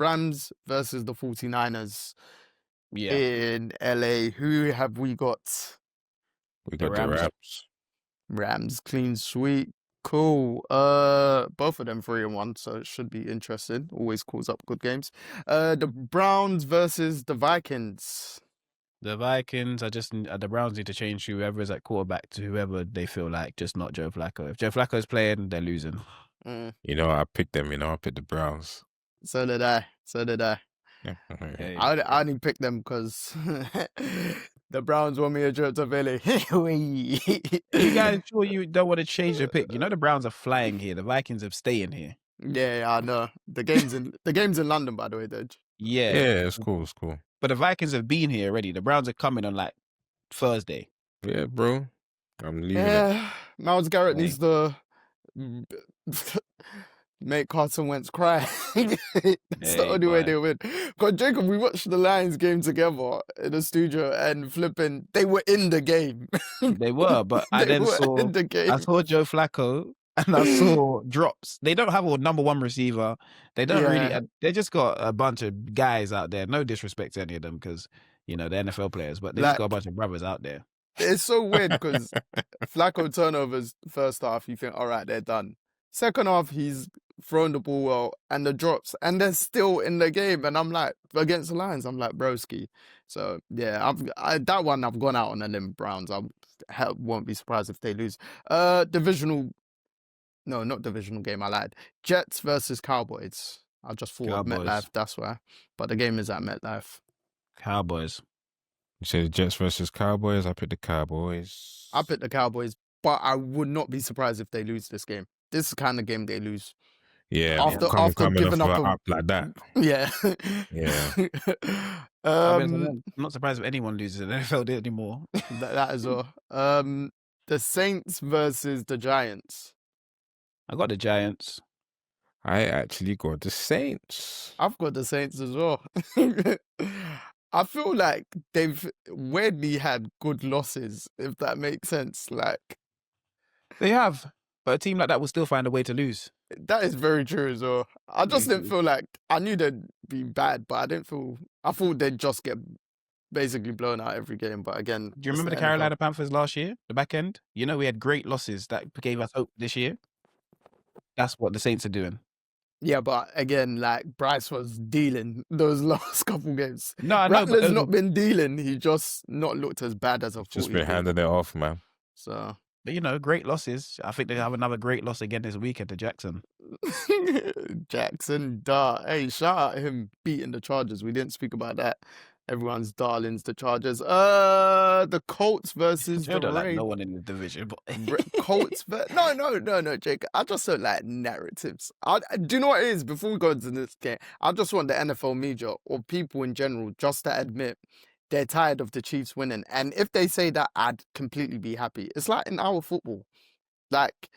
Rams versus the 49ers Yeah, in LA. Who have we got? We the got the Rams. Rams. Rams, clean sweep. Cool. Both of them 3-1, so it should be interesting. Always calls up good games. The Browns versus the Vikings. The Vikings are just the Browns need to change whoever is at quarterback to whoever they feel like, just not Joe Flacco. If Joe Flacco's playing, they're losing. You know, I picked them. You know, I picked the Browns. So did I. Yeah. Hey. I only picked them because the Browns want me a trip to Philly. You guys sure you don't want to change your pick? You know the Browns are flying here. The Vikings are staying here. Yeah, I know. The game's in London, by the way, Deji. Yeah. Yeah, it's cool. It's cool. But the Vikings have been here already. The Browns are coming on like Thursday. Yeah, bro. I'm leaving it. Yeah, Miles Garrett Hey. needs to make Carson Wentz cry. That's the Hey, only way boy. they win. Because Jacob, we watched the Lions game together in the studio and flipping, they were in the game. They were, but I They then were saw in the game. I saw Joe Flacco and I saw drops. They don't have a number one receiver. They don't really. Yeah. They just got a bunch of guys out there. No disrespect to any of them because they're NFL players, but they just got a bunch of brothers out there. It's so weird because Flacco turnovers first half, you think, all right, they're done. Second half, he's thrown the ball well and the drops, and they're still in the game. And I'm like, against the Lions, I'm like, broski. So yeah, that one I've gone out on a limb. Browns, I won't be surprised if they lose. Not divisional game. I lied. Jets versus Cowboys. I just thought of Cowboys. MetLife. That's why, but the game is at MetLife. Cowboys. You say the Jets versus Cowboys. I picked the Cowboys. I picked the Cowboys, but I would not be surprised if they lose this game. This is the kind of game they lose. Yeah, After coming giving off up up like that. Yeah. Yeah. I'm not surprised if anyone loses in the NFL anymore. that as well. The Saints versus the Giants. I got the Giants. I actually got the Saints. I've got the Saints as well. I feel like they've weirdly had good losses, if that makes sense. Like, They have, but a team like that will still find a way to lose. that is very true as well. I just didn't feel like, I knew they'd be bad, but I thought they'd just get basically blown out every game. But again, Do you remember the Carolina Panthers last year, the back end? You know, we had great losses that gave us hope this year. That's what the Saints are doing. Yeah, but again, like, Bryce was dealing those last couple games. No, I know, Rattler's not been dealing. He just not looked as bad as I thought. Just been handing it off, man. So, but great losses. I think they have another great loss again this weekend to Jackson. Jackson, hey, shout out him beating the Chargers. We didn't speak about that. Everyone's darlings, the Chargers. The Colts versus the don't like Ravens. no one in the division, but Colts, no, Jake. I just don't like narratives. Do you know what it is? Before we go into this game, I just want the NFL media or people in general just to admit they're tired of the Chiefs winning. And if they say that, I'd completely be happy. It's like in our football. Like,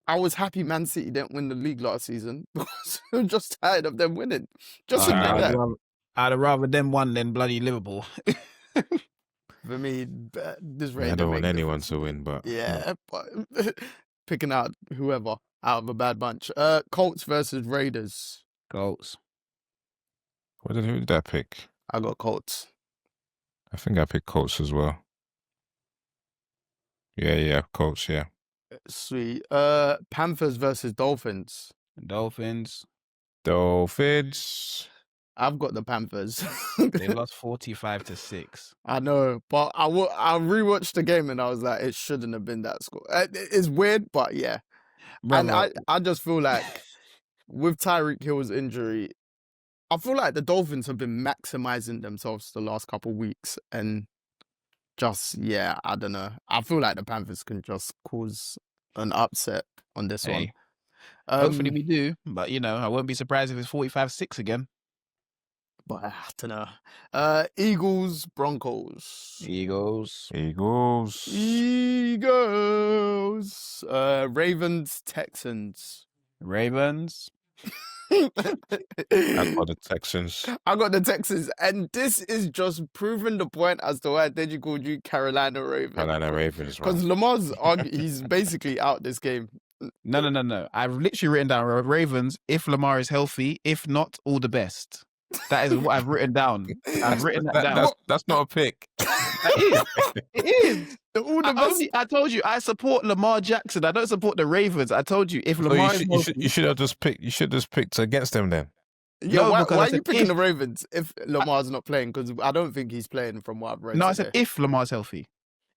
I was happy Man City didn't win the league last season because I'm just tired of them winning. Just admit that. I'd rather them won than bloody Liverpool. For me, this rate. I don't want anyone to win, but yeah, but picking out whoever out of a bad bunch. Colts versus Raiders. Colts. Who did I pick? I got Colts. I think I picked Colts as well. Yeah, Colts, yeah. Sweet. Panthers versus Dolphins. Dolphins. I've got the Panthers. They lost 45-6. I know, but I rewatched the game and I was like, it shouldn't have been that score. It's weird, but yeah. Brother. And I just feel like with Tyreek Hill's injury, I feel like the Dolphins have been maximizing themselves the last couple of weeks and just, yeah, I don't know. I feel like the Panthers can just cause an upset on this one. Hopefully we do, but I won't be surprised if it's 45-6 again. But I don't know. Eagles, Broncos. Eagles. Ravens, Texans. Ravens. I got the Texans. I got the Texans. And this is just proving the point as to why Deji called you Carolina Ravens. Carolina Ravens, because Lamar's he's basically out this game. No. I've literally written down Ravens if Lamar is healthy. If not, all the best. That is what I've written down. I've written that down. That's not a pick. It is. All the best. I told you I support Lamar Jackson. I don't support the Ravens. I told you if So Lamar you should have just picked. You should just picked against them then. Yeah, No, why because I are you said picking if- the Ravens if Lamar's not playing? Because I don't think he's playing from what I've read. No, I today. said if Lamar's healthy.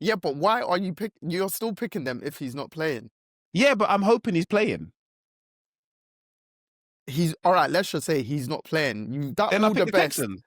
Yeah, but why are you You're still picking them if he's not playing. Yeah, but I'm hoping he's playing. He's all right. Let's just say he's not playing. You that Then I all pick the the best. Texans.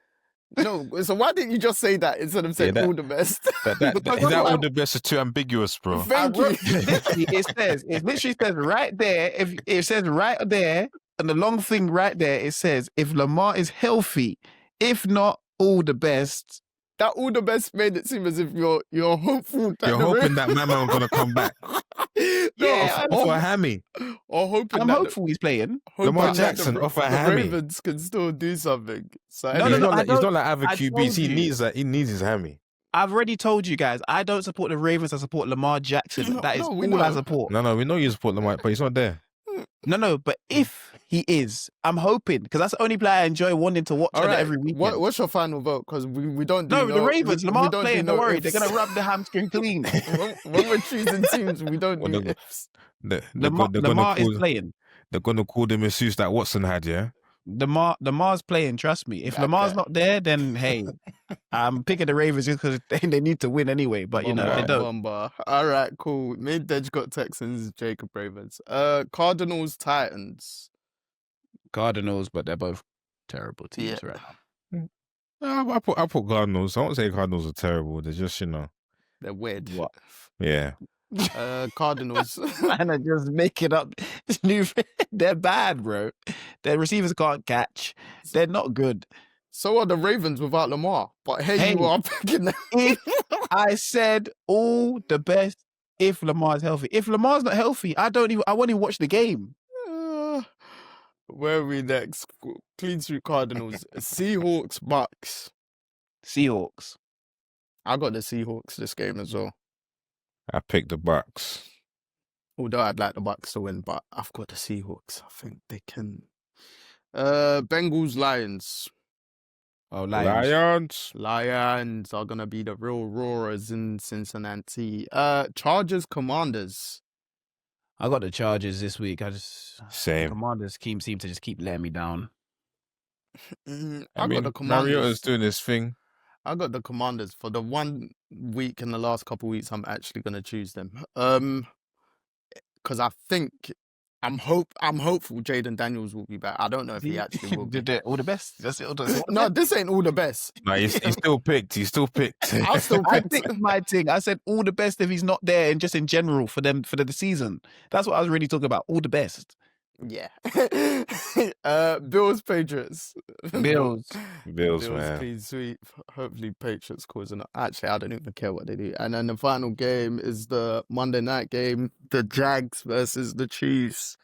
No, so why didn't you just say that instead of saying that- all the best? That all the best is too ambiguous, bro. Thank you. Literally, it literally says right there. If it says right there, and the long thing right there, it says if Lamar is healthy, if not, all the best. That all the best made it seem as if you're hopeful. That You're the hoping that my man gonna come back Yeah, off a hammy. or hoping I'm that hopeful he's playing. hoping Lamar that Jackson off a the hammy. Ravens can still do something. So No, he's, no, not I like, he's don't- not like other I QBs. told He you. needs that. He needs his hammy. I've already told you guys, I don't support the Ravens. I support Lamar Jackson. That is No, we all I know. support. No, we know you support Lamar, but he's not there. No, but if he is, I'm hoping because that's the only player I enjoy wanting to watch All on it right, every weekend. what's your final vote? Because we don't do No, the Ravens. we Lamar's don't playing. do Don't worry, ifs. they're gonna rub the hamstring clean. when we're choosing teams, we don't do Well, ifs. Lamar is playing. They're gonna call the masseuse that Watson had, yeah. Lamar's playing. Trust me. If Okay. Lamar's not there, then hey, I'm picking the Ravens just because they need to win anyway. But you know they don't. Bomba. All right, cool. Me and Dej got Texans, Jacob Ravens. Cardinals, Titans. Cardinals, but they're both terrible teams Yeah. right now. I put Cardinals. I won't say Cardinals are terrible. They're just They're weird. What? yeah. Cardinals. Man, I just make it up. They're bad, bro. Their receivers can't catch. They're not good. So are the Ravens without Lamar. But hey, you Hey. are picking them. If I said all the best if Lamar's healthy. If Lamar's not healthy, I won't even watch the game. Where are we next? Clean Street Cardinals. Seahawks, Bucks. Seahawks. I got the Seahawks this game as well. I picked the Bucks. Although I'd like the Bucks to win, but I've got the Seahawks. I think they can. Bengals, Lions. Oh, Lions. Lions are gonna be the real roarers in Cincinnati. Chargers, Commanders. I got the Chargers this week. Same. Commanders seem to just keep letting me down. I I got mean, the Commanders. Mariota's doing his thing. I got the Commanders for the 1 week in the last couple of weeks. I'm actually gonna choose them. Because I think I'm hopeful Jaden Daniels will be back. I don't know if he actually will be. All the best. That's it. No, this ain't all the best. No, he's still picked. He's still picked. I'll still I pick. picked my thing. I said all the best if he's not there and just in general for them for the season. That's what I was really talking about. All the best. Yeah. Bills, Patriots. Bills. Bills, man. clean sweep. Hopefully, Patriots causing. Actually, I don't even care what they do. And then the final game is the Monday night game: the Jags versus the Chiefs.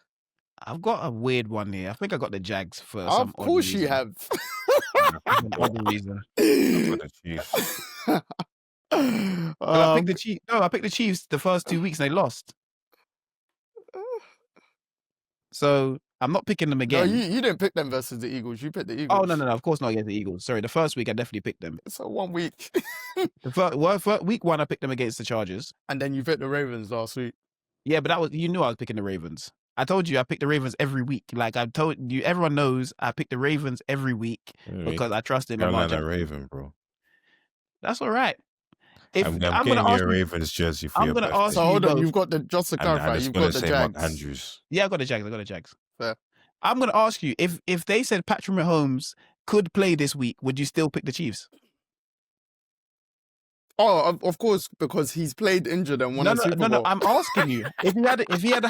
I've got a weird one here. I think I got the Jags for some Of course, you have. Some odd reason. For the Chiefs. I picked the Chiefs. No, I picked the Chiefs the first 2 weeks and they lost. So I'm not picking them No, again. you didn't pick them versus the Eagles. You picked the Eagles. Oh no, of course not against the Eagles. Sorry, the first week I definitely picked them. So 1 week. Week one I picked them against the Chargers. And then you picked the Ravens last week. Yeah, but that was you knew I was picking the Ravens. I told you I pick the Ravens every week. Like I told you, everyone knows I pick the Ravens every week because I trust in Lamar Carolina Jackson. Raven, bro. That's all right. If I'm gonna getting ask you a you- Ravens jersey for I'm your gonna birthday. ask So hold on, both. you've got the just to I'm clarify, just you've gonna got the say Mark Jags. Andrews. Yeah, I got the Jags. Fair. I'm gonna ask you if they said Patrick Mahomes could play this week, would you still pick the Chiefs? Oh, of course, because he's played injured and won a Super Bowl. No. I'm asking you if he had a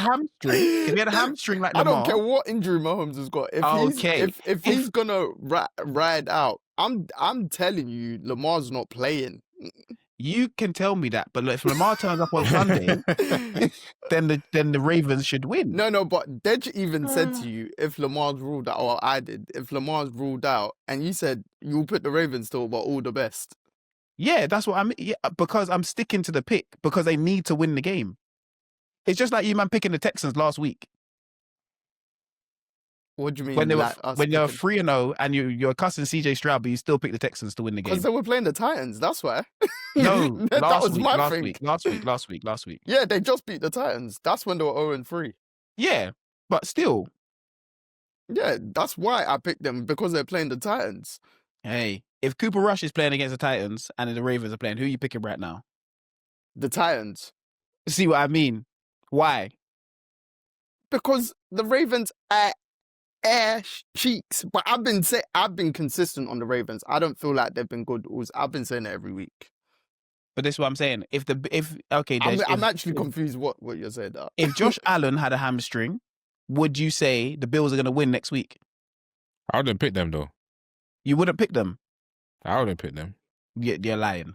hamstring like I Lamar. don't care what injury Mahomes has got. If Okay. if he's gonna ride out, I'm telling you, Lamar's not playing. You can tell me that, but look, if Lamar turns up on Sunday, then the Ravens should win. No, but Dej even said to you, if Lamar's ruled out, or I did, if Lamar's ruled out, and you said you'll put the Ravens still, but all the best. Yeah, that's what I mean. Yeah, because I'm sticking to the pick because they need to win the game. It's just like you man picking the Texans last week. What do you mean? When they were like us when you're picking? 3-0 and you're cussing CJ Stroud, but you still pick the Texans to win the Because game. they were playing the Titans. That's why. No, that last was week, my last thing. week, last week, last week, last week. Yeah, they just beat the Titans. That's when they were 0-3. Yeah, but still, Yeah, that's why I picked them, because they're playing the Titans. hey, if Cooper Rush is playing against the Titans and the Ravens are playing, who are you picking right now? The Titans. See what I mean? Why? Because the Ravens are ash cheeks. But I've been consistent on the Ravens. I don't feel like they've been good. I've been saying it every week. But this is what I'm saying. I'm actually confused what you're saying. If Josh Allen had a hamstring, would you say the Bills are going to win next week? I wouldn't pick them though. You wouldn't pick them. I wouldn't pick them. You're lying.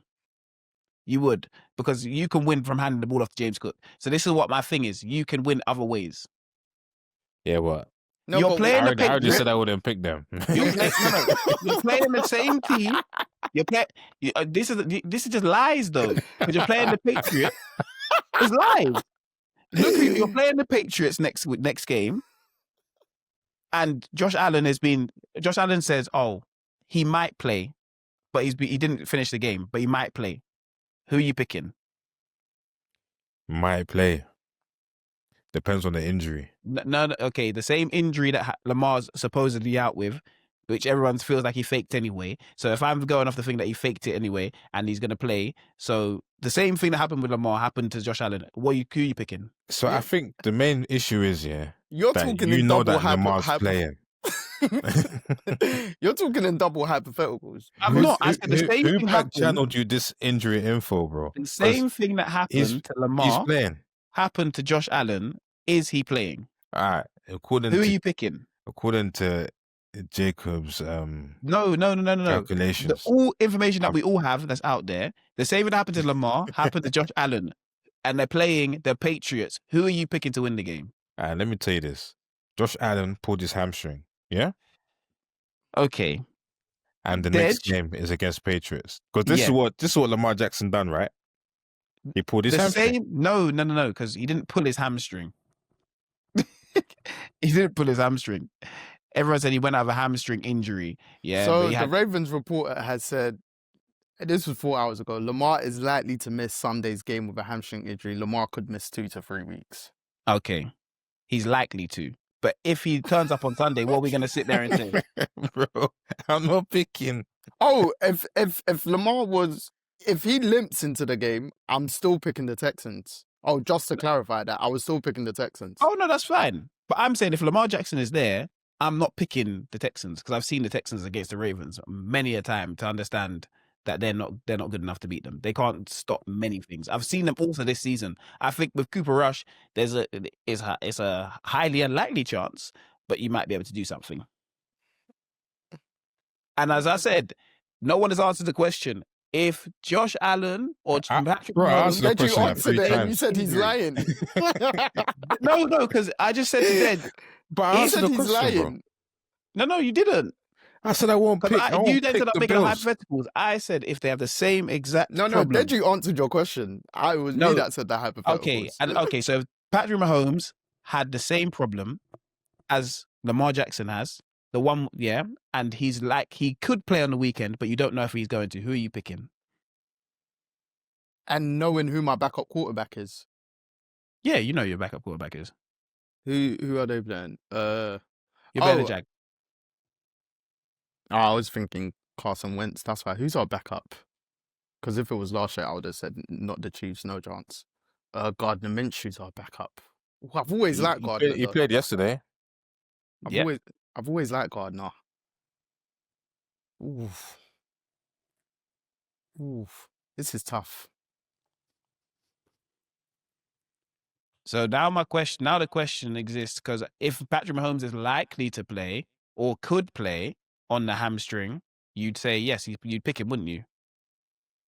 You would, because you can win from handing the ball off to James Cook. So this is what my thing is. You can win other ways. Yeah, what? No, You're but playing I the already Patriots. said I wouldn't pick them. You're playing the same team. This is just lies though. Because you're playing the Patriots. It's lies. Look, you're playing the Patriots next game, and Josh Allen says, "Oh, he might play, but he didn't finish the game, but he might play." Who are you picking? Might play. Depends on the injury. No, okay, the same injury that Lamar's supposedly out with, which everyone feels like he faked anyway. So if I'm going off the thing that he faked it anyway, and he's going to play, so the same thing that happened with Lamar happened to Josh Allen. Who are you picking? So Yeah. I think the main issue is, you're that talking you in know double that Lamar's playing. You're talking in double hypotheticals. I'm not. I said the same Who thing back happened. channeled you this injury info, bro? The same thing that happened to He's Lamar playing. happened to Josh Allen. Is he playing? All right. Who are you picking? According to Jacob's No. calculations. All information that we all have that's out there, the same that happened to Lamar happened to Josh Allen, and they're playing the Patriots. Who are you picking to win the game? All right, let me tell you this. Josh Allen pulled his hamstring. Yeah. Okay. And the next game is against Patriots. Because this is what Lamar Jackson done, right? He pulled his hamstring. No, because he didn't pull his hamstring. He didn't pull his hamstring. Everyone said he went out of a hamstring injury. Yeah. So the Ravens reporter has said, this was 4 hours ago, Lamar is likely to miss Sunday's game with a hamstring injury. Lamar could miss 2 to 3 weeks. Okay. He's likely to. But if he turns up on Sunday, what are we going to sit there and say? Bro, I'm not picking. Oh, if Lamar if he limps into the game, I'm still picking the Texans. Oh, just to clarify that, I was still picking the Texans. Oh, no, that's fine. But I'm saying if Lamar Jackson is there, I'm not picking the Texans because I've seen the Texans against the Ravens many a time to understand that they're not good enough to beat them. They can't stop many things. I've seen them also this season. I think with Cooper Rush, it's a highly unlikely chance, but you might be able to do something. And as I said, no one has answered the question. If Josh Allen or Patrick Mahomes, the question like 3 times. You said he's lying. No, because I just said to Ded, But I he answered said the he's question, lying. bro. No, you didn't. I said I won't pick. You then ended up the making Bills. hypotheticals. I said if they have the same exact No, problem. Deji answered your question. I was me that said the hypotheticals. Okay, so if Patrick Mahomes had the same problem as Lamar Jackson has, the one, and he could play on the weekend, but you don't know if he's going to. Who are you picking? And knowing who my backup quarterback is. Yeah, you know your backup quarterback is. Who are they playing? You're better, Jag. Oh, I was thinking Carson Wentz. That's why. Who's our backup? Because if it was last year, I would have said not the Chiefs, no chance. Gardner Minshew's our backup. I've always liked Gardner. He played yesterday. I've always liked Gardner. Oof. This is tough. So now the question exists because if Patrick Mahomes is likely to play or could play on the hamstring, you'd say yes, you'd pick him, wouldn't you?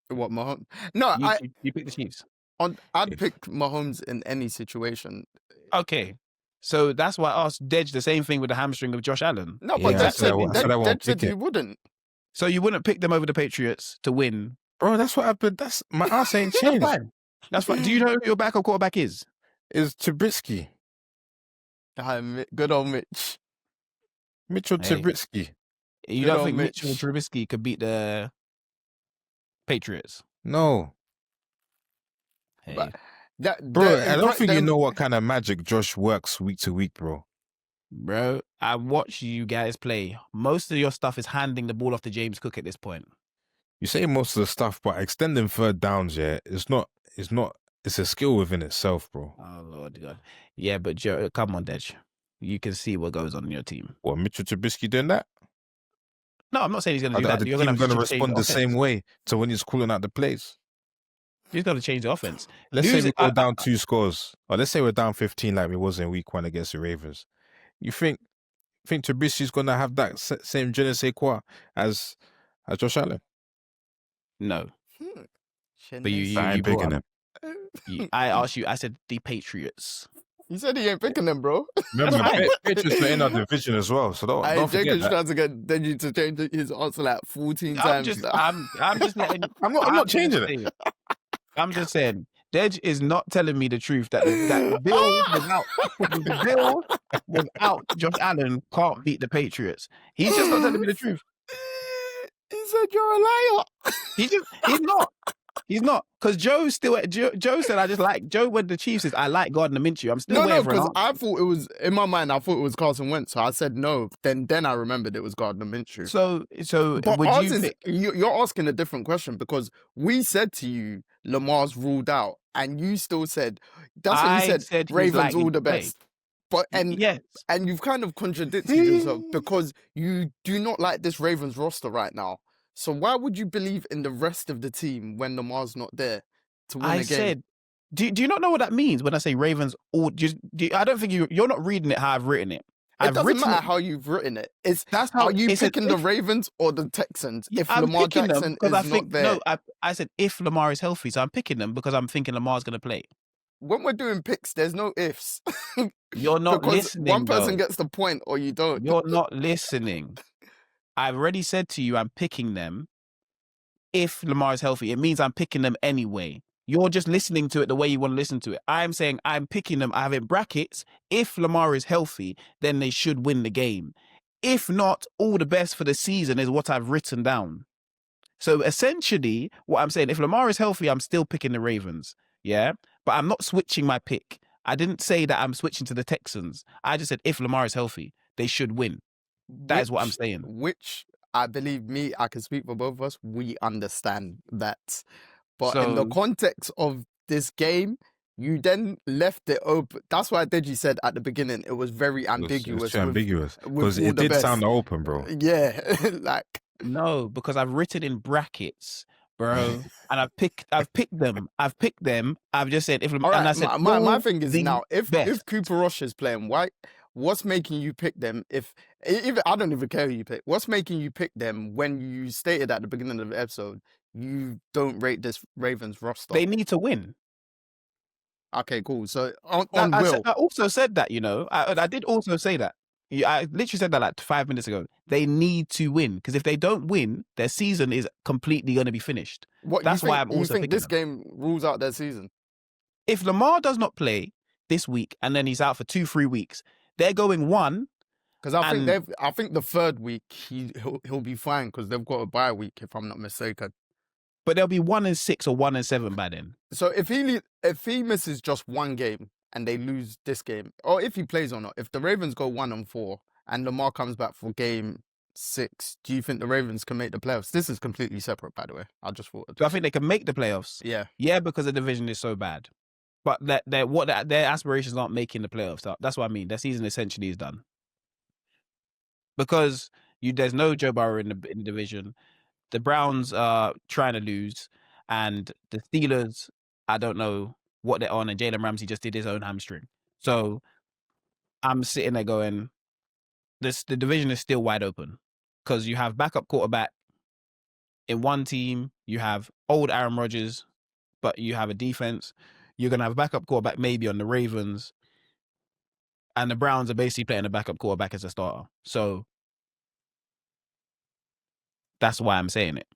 What, Mahomes? No, you pick the Chiefs. I'd pick Mahomes in any situation. Okay, so that's why I asked Dej the same thing with the hamstring of Josh Allen. No, but Dej said he wouldn't. So you wouldn't pick them over the Patriots to win, bro? That's what happened. That's my ass ain't changed. That's fine. Do you know who your backup quarterback is? Is Trubisky. Good old Mitch. Mitchell Hey. Trubisky. You don't think Mitchell Trubisky could beat the Patriots? No. Hey. Bro, I don't think you know what kind of magic Josh works week to week, bro. Bro, I watch you guys play. Most of your stuff is handing the ball off to James Cook at this point. You say most of the stuff, but extending third downs, yeah, it's a skill within itself, bro. Oh, Lord God. Yeah, but Joe, come on, Dej. You can see what goes on in your team. What, Mitchell Trubisky doing that? No, I'm not saying he's going to do that. The team going to respond the same way to when he's calling out the plays. He's going to change the offense. Let's say we go down 2 scores, or let's say we're down 15 like we was in week 1 against the Ravens. You think Trubisky's going to have that same je ne sais quoi as Josh Allen? No. But you ain't picking him. I asked you, I said the Patriots. You said he ain't picking them, bro. Remember, Patriots are in our division as well, so don't forget Jacob's that. trying to get Deji to change his answer like 14 times. I'm just letting. I'm not changing it. I'm just saying, Dej is not telling me the truth that the Bills without Josh Allen can't beat the Patriots. He's just not telling me the truth. He said you're a liar. He's not. Because Joe said Joe when the Chiefs says I like Gardner Minshew. I'm still waiting for an answer. I thought it was in my mind. I thought it was Carson Wentz, so I said no. Then I remembered it was Gardner Minshew. So but would you pick? You're asking a different question because we said to you Lamar's ruled out, and you still said that's what you said. Ravens all the best. But and you've kind of contradicted yourself because you do not like this Ravens roster right now. So why would you believe in the rest of the team when Lamar's not there to win a game? Said, do you not know what that means when I say Ravens? I don't think you're not reading it how I've written it. It doesn't matter how you've written it. That's how you picking the Ravens or the Texans if Lamar Jackson is not there. No, I said if Lamar is healthy, so I'm picking them because I'm thinking Lamar's going to play. When we're doing picks, there's no ifs. You're not listening. One person gets the point or you don't. You're not listening. I've already said to you I'm picking them if Lamar is healthy. It means I'm picking them anyway. You're just listening to it the way you want to listen to it. I'm saying I'm picking them. I have in brackets, if Lamar is healthy, then they should win the game. If not, all the best for the season is what I've written down. So essentially, what I'm saying, if Lamar is healthy, I'm still picking the Ravens. Yeah? But I'm not switching my pick. I didn't say that I'm switching to the Texans. I just said if Lamar is healthy, they should win. That is what I'm saying. Which I believe I can speak for both of us. We understand that. But in the context of this game, you then left it open. That's why Deji said at the beginning it was very ambiguous. It's too ambiguous. Because it did sound open, bro. Yeah. No, because I've written in brackets, bro. And I've picked them. I've just said if and I said my thing is now if Cooper Rush is playing, what's making you pick them? If I don't even care who you pick, what's making you pick them when you stated at the beginning of the episode you don't rate this Ravens roster? They need to win. Okay, cool. So I also said that, I did also say that. I literally said that like 5 minutes ago. They need to win because if they don't win, their season is completely going to be finished. That's why I'm also think this game rules out their season? If Lamar does not play this week and then he's out for 2-3 weeks, they're going 1. Because I think the third week he'll be fine because they've got a bye week if I'm not mistaken. But they'll be 1-6 or 1-7 by then. So if he misses just one game and they lose this game, or if he plays or not, if the Ravens go 1-4 and Lamar comes back for game 6, do you think the Ravens can make the playoffs? This is completely separate, by the way. I just thought. Do I think they can make the playoffs? Yeah. Yeah, because the division is so bad. But their aspirations aren't making the playoffs. That's what I mean. Their season essentially is done. Because there's no Joe Burrow in the division. The Browns are trying to lose. And the Steelers, I don't know what they're on. And Jalen Ramsey just did his own hamstring. So I'm sitting there going, the division is still wide open. Because you have backup quarterback in one team. You have old Aaron Rodgers, but you have a defense. You're going to have a backup quarterback maybe on the Ravens. And the Browns are basically playing a backup quarterback as a starter. So that's why I'm saying it.